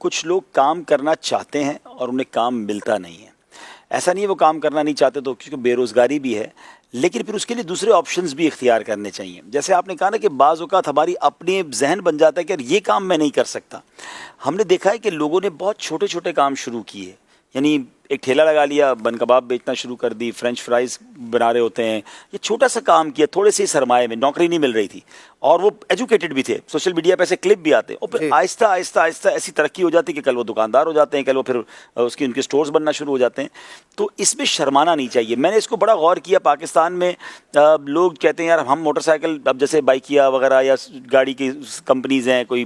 کچھ لوگ کام کرنا چاہتے ہیں اور انہیں کام ملتا نہیں ہے. ایسا نہیں ہے وہ کام کرنا نہیں چاہتے تو کیونکہ بے روزگاری بھی ہے، لیکن پھر اس کے لیے دوسرے آپشنز بھی اختیار کرنے چاہیے. جیسے آپ نے کہا نا کہ بعض اوقات ہماری اپنے ذہن بن جاتا ہے کہ یہ کام میں نہیں کر سکتا. ہم نے دیکھا ہے کہ لوگوں نے بہت چھوٹے چھوٹے کام شروع کیے، یعنی ایک ٹھیلا لگا لیا، بن کباب بیچنا شروع کر دی، فرینچ فرائز بنا رہے ہوتے ہیں. یہ چھوٹا سا کام کیا تھوڑے سے سرمایہ میں، نوکری نہیں مل رہی تھی اور وہ ایجوکیٹڈ بھی تھے، سوشل میڈیا پہ ایسے کلپ بھی آتے ہیں، اور پھر آہستہ آہستہ آہستہ ایسی ترقی ہو جاتی ہے کہ کل وہ دکاندار ہو جاتے ہیں، کل وہ پھر ان کے سٹورز بننا شروع ہو جاتے ہیں. تو اس میں شرمانا نہیں چاہیے. میں نے اس کو بڑا غور کیا. پاکستان میں لوگ کہتے ہیں یار ہم موٹر سائیکل، اب جیسے بائکیا وغیرہ یا گاڑی کی کمپنیز ہیں، کوئی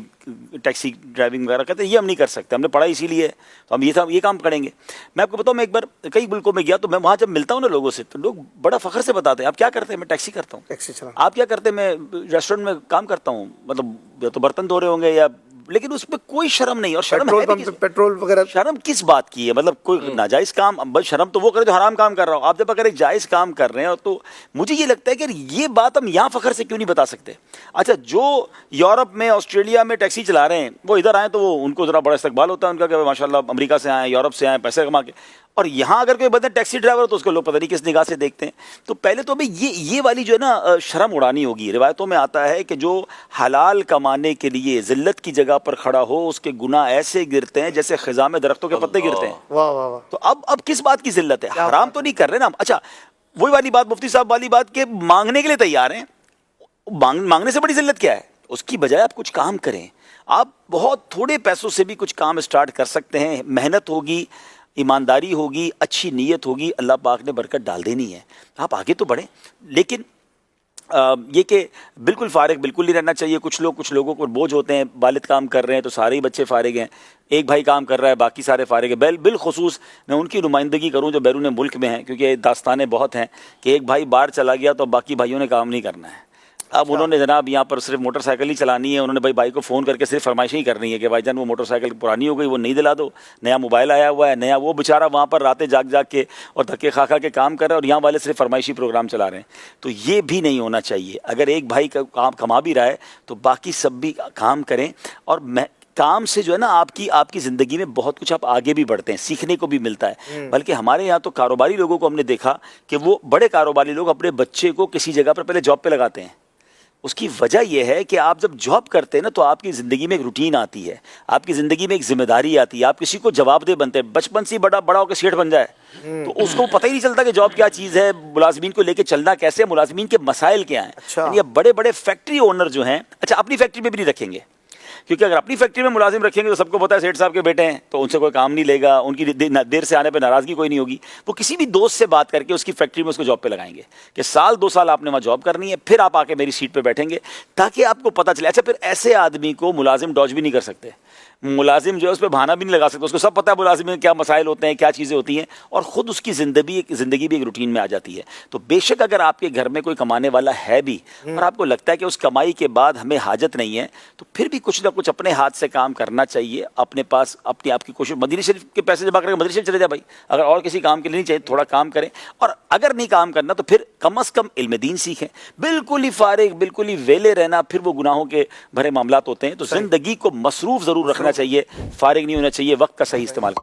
ٹیکسی ڈرائیونگ وغیرہ، کہتے ہیں یہ ہم نہیں کر سکتے، ہم نے پڑھا اسی لیے تو ہم یہ کام کریں گے. میں آپ کو بتاؤں، میں ایک بار کئی ملکوں میں گیا تو میں وہاں جب ملتا ہوں نا لوگوں سے، تو لوگ بڑا فخر سے بتاتے ہیں آپ کیا کرتے ہیں. میں ٹیکسی کرتا ہوں. ٹیکسی چلا. آپ کیا کرتے ہیں؟ میں ریسٹورینٹ میں کام کرتا ہوں. مطلب یا تو برتن دھو رہے ہوں گے یا، لیکن اس میں کوئی شرم نہیں. اور شرم ہے پیٹرول وغیرہ، شرم کس بات کی ہے؟ مطلب کوئی ناجائز کام، بس شرم تو وہ کرے جو حرام کام کر رہا ہو. آپ جب اگر ایک جائز کام کر رہے ہیں تو مجھے یہ لگتا ہے کہ یہ بات ہم یہاں فخر سے کیوں نہیں بتا سکتے. اچھا، جو یورپ میں آسٹریلیا میں ٹیکسی چلا رہے ہیں وہ ادھر آئیں تو وہ ان کو ذرا بڑا استقبال ہوتا ہے ان کا کہ ماشاء اللہ امریکہ سے آئے، یورپ سے آئے، پیسے کما کے. اور یہاں اگر کوئی بندہ ٹیکسی ڈرائیور ہو تو اس کو لوگ پتہ نہیں کس نگاہ سے دیکھتے ہیں. تو پہلے تو ہمیں یہ والی جو ہے نا شرم اڑانی ہوگی. روایتوں میں آتا ہے کہ جو حلال کمانے کے لیے ذلت کی جگہ پر کھڑا ہو اس کے گناہ ایسے گرتے ہیں جیسے خزاں میں درختوں کے پتے گرتے ہیں. واہ واہ واہ. تو اب کس بات کی ذلت ہے؟ حرام تو نہیں کر رہے نا. اچھا، وہی والی بات مفتی صاحب والی بات کہ مانگنے کے لیے تیار ہیں. مانگنے سے بڑی ذلت کیا ہے؟ اس کی بجائے آپ کچھ کام کریں. آپ بہت تھوڑے پیسوں سے بھی کچھ کام اسٹارٹ کر سکتے ہیں. محنت ہوگی، ایمانداری ہوگی، اچھی نیت ہوگی، اللہ پاک نے برکت ڈال دینی ہے. آپ آگے تو بڑھیں. لیکن یہ کہ بالکل فارغ بالکل نہیں رہنا چاہیے. کچھ لوگوں کو بوجھ ہوتے ہیں، والد کام کر رہے ہیں تو سارے ہی بچے فارغ ہیں، ایک بھائی کام کر رہا ہے باقی سارے فارغ ہیں. بالخصوص میں ان کی نمائندگی کروں جو بیرون ملک میں ہیں، کیونکہ داستانیں بہت ہیں کہ ایک بھائی باہر چلا گیا تو باقی بھائیوں نے کام نہیں کرنا ہے. اب انہوں نے جناب یہاں پر صرف موٹر سائیکل ہی چلانی ہے. انہوں نے بھائی کو فون کر کے صرف فرمائشیں ہی کرنی ہے کہ بھائی جان وہ موٹر سائیکل پرانی ہو گئی، وہ نہیں دلا دو، نیا موبائل آیا ہوا ہے نیا. وہ بیچارہ وہاں پر راتیں جاگ کے اور دھکے کھا کے کام کر رہا ہے اور یہاں والے صرف فرمائشی پروگرام چلا رہے ہیں. تو یہ بھی نہیں ہونا چاہیے. اگر ایک بھائی کا کام کما بھی رہا ہے تو باقی سب بھی کام کریں. اور کام سے جو ہے نا آپ کی زندگی میں بہت کچھ آپ آگے بھی بڑھتے ہیں، سیکھنے کو بھی ملتا ہے. بلکہ ہمارے یہاں تو کاروباری لوگوں کو ہم نے دیکھا کہ وہ بڑے کاروباری لوگ اپنے بچے کو کسی جگہ پر پہلے جاب پہ لگاتے ہیں. اس کی وجہ یہ ہے کہ آپ جب جاب کرتے ہیں نا تو آپ کی زندگی میں ایک روٹین آتی ہے، آپ کی زندگی میں ایک ذمہ داری آتی ہے، آپ کسی کو جواب دہ بنتے ہیں. بچپن سے بڑا ہو کے سیٹھ بن جائے تو اس کو پتہ ہی نہیں چلتا کہ جاب کیا چیز ہے، ملازمین کو لے کے چلنا کیسے، ملازمین کے مسائل کیا ہیں. یعنی اب بڑے بڑے فیکٹری اونر جو ہیں، اچھا اپنی فیکٹری میں بھی نہیں رکھیں گے، کیونکہ اگر اپنی فیکٹری میں ملازم رکھیں گے تو سب کو پتہ ہے سیٹھ صاحب کے بیٹے ہیں تو ان سے کوئی کام نہیں لے گا، ان کی دیر سے آنے پہ ناراضگی کوئی نہیں ہوگی. وہ کسی بھی دوست سے بات کر کے اس کی فیکٹری میں اس کو جاب پہ لگائیں گے کہ سال 2 سال آپ نے وہاں جاب کرنی ہے، پھر آپ آ کے میری سیٹ پہ بیٹھیں گے تاکہ آپ کو پتہ چلے. اچھا، پھر ایسے آدمی کو ملازم ڈاج بھی نہیں کر سکتے. ملازم جو ہے اس پہ بہانہ بھی نہیں لگا سکتے. اس کو سب پتہ ہے ملازم میں کیا مسائل ہوتے ہیں، کیا چیزیں ہوتی ہیں، اور خود اس کی زندگی بھی ایک روٹین میں آ جاتی ہے. تو بے شک اگر آپ کے گھر میں کوئی کمانے والا ہے بھی اور آپ کو لگتا ہے کہ اس کمائی کے بعد ہمیں حاجت نہیں ہے، تو پھر بھی کچھ نہ کچھ اپنے ہاتھ سے کام کرنا چاہیے. اپنے پاس اپنی آپ کی کوشش، مدینہ شریف کے پیسے جمع کر کے مدینہ شریف چلے جائے بھائی. اگر اور کسی کام کے لیے نہیں چاہیے تھوڑا کام کریں، اور اگر نہیں کام کرنا تو پھر کم از کم علم دین سیکھیں. بالکل ہی فارغ بالکل ہی ویلے رہنا پھر وہ گناہوں کے بھرے معاملات ہوتے ہیں. تو زندگی کو مصروف ضرور رکھنا چاہیے، فارغ نہیں ہونا چاہیے. وقت کا صحیح استعمال